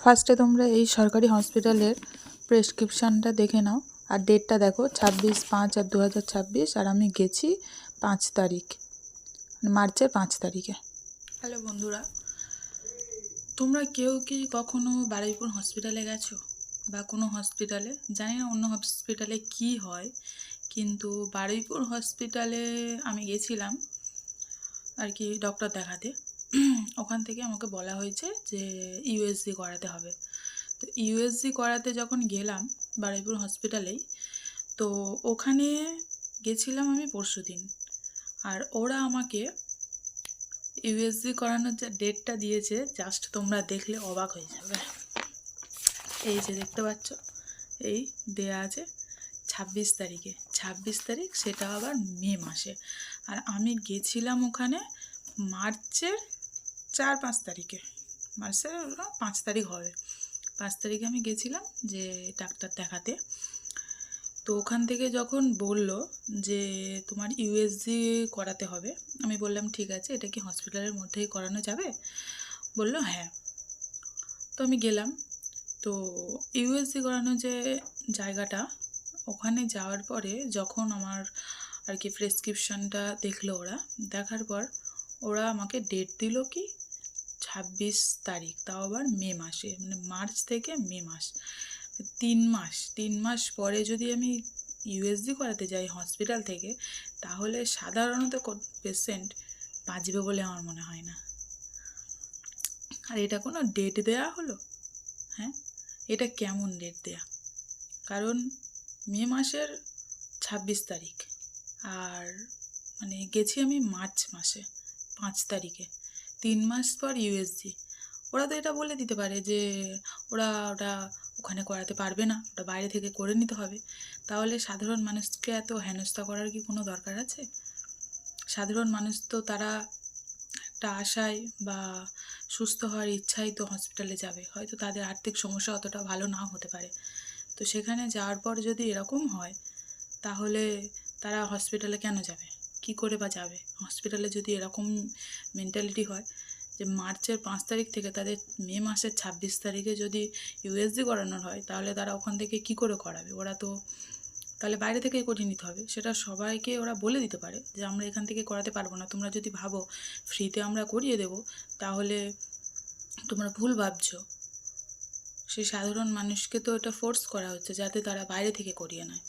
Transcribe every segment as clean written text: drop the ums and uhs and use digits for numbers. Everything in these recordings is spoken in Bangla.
ফার্স্টে তোমরা এই সরকারি হসপিটালের প্রেসক্রিপশানটা দেখে নাও, আর ডেটটা দেখো 26/5/2026, আর আমি গেছি 5 তারিখ, মার্চের 5 তারিখে। হ্যালো বন্ধুরা, তোমরা কেউ কি কখনো বারুইপুর হসপিটালে গেছো বা কোনো হসপিটালে? জানি না অন্য হসপিটালে কি হয়, কিন্তু বারুইপুর হসপিটালে আমি গেছিলাম আর কি ডক্টর দেখাতে। ওখান থেকে আমাকে বলা হয়েছে যে ইউএসজি করাতে হবে। তো ইউএসজি করাতে যখন গেলাম বারুইপুর হসপিটালেই, তো ওখানে গেছিলাম আমি পরশুদিন, আর ওরা আমাকে ইউএসজি করানোর যে ডেটটা দিয়েছে, জাস্ট তোমরা দেখলে অবাক হয়ে যাবে। এই যে দেখতে পাচ্ছ, এই দেয়া আছে 26 তারিখে, 26 তারিখ, সেটা আবার মে মাসে। আর আমি গেছিলাম ওখানে মার্চের 4-5 তারিখে, মার্চের 5 তারিখ হবে, 5 তারিখে আমি গেছিলাম যে ডাক্তার দেখাতে। তো ওখান থেকে যখন বলল যে তোমার ইউএসজি করাতে হবে, আমি বললাম ঠিক আছে, এটা কি হসপিটালের মধ্যেই করানো যাবে? বলল হ্যাঁ। তো আমি গেলাম। তো ইউএসজি করানোর যে জায়গাটা, ওখানে যাওয়ার পরে যখন আমার আর কি প্রেসক্রিপশানটা দেখলো ওরা, দেখার পর ওরা আমাকে ডেট দিল কি 26 তারিখ, তাও আবার মে মাসে, মানে মার্চ থেকে মে মাস, 3 মাস পরে যদি আমি ইউএসজি করাতে যাই হসপিটাল থেকে, তাহলে সাধারণত পেশেন্ট বাঁচবে বলে আমার মনে হয় না। আর এটা কোনো ডেট দেয়া হলো? হ্যাঁ, এটা কেমন ডেট দেয়া? কারণ মে মাসের 26 তারিখ, আর মানে গেছি আমি মার্চ মাসে 5 তারিখে, 3 মাস পর ইউএসজি। ওরা তো এটা বলে দিতে পারে যে ওটা ওখানে করাতে পারবে না, ওটা বাইরে থেকে করে নিতে হবে। তাহলে সাধারণ মানুষকে এত হেনস্থা করার কি কোনো দরকার আছে? সাধারণ মানুষ তো তারা একটা আশায় বা সুস্থ হওয়ার ইচ্ছাই তো হসপিটালে যাবে, হয়তো তাদের আর্থিক সমস্যা অতটা ভালো নাও হতে পারে। তো সেখানে যাওয়ার পর যদি এরকম হয়, তাহলে তারা হসপিটালে কেন যাবে? কি করে বা যাবে হসপিটালে? যদি এরকম মেন্টালিটি হয় যে মার্চের 5 তারিখ থেকে তাদের মে মাসের 26 তারিখে যদি ইউএসজি করানোর হয়, তাহলে তারা ওখান থেকে কি করে করাবে? ওরা তো তাহলে বাইরে থেকেই করিয়ে নিতে হবে। সেটা সবাইকে ওরা বলে দিতে পারে যে আমরা এখান থেকে করাতে পারবো না, তোমরা যদি ভাবো ফ্রিতে আমরা করিয়ে দেবো, তাহলে তোমরা ভুল ভাবছো। সেই সাধারণ মানুষকে তো এটা ফোর্স করা হচ্ছে যাতে তারা বাইরে থেকে করিয়ে নেয়।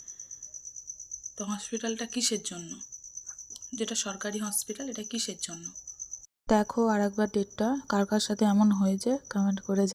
তো হসপিটালটা কিসের জন্য? যেটা সরকারি হসপিটাল, এটা কিসের জন্য? দেখো আর একবার ডেটটা, কার কার সাথে এমন হয়েছে কমেন্ট করে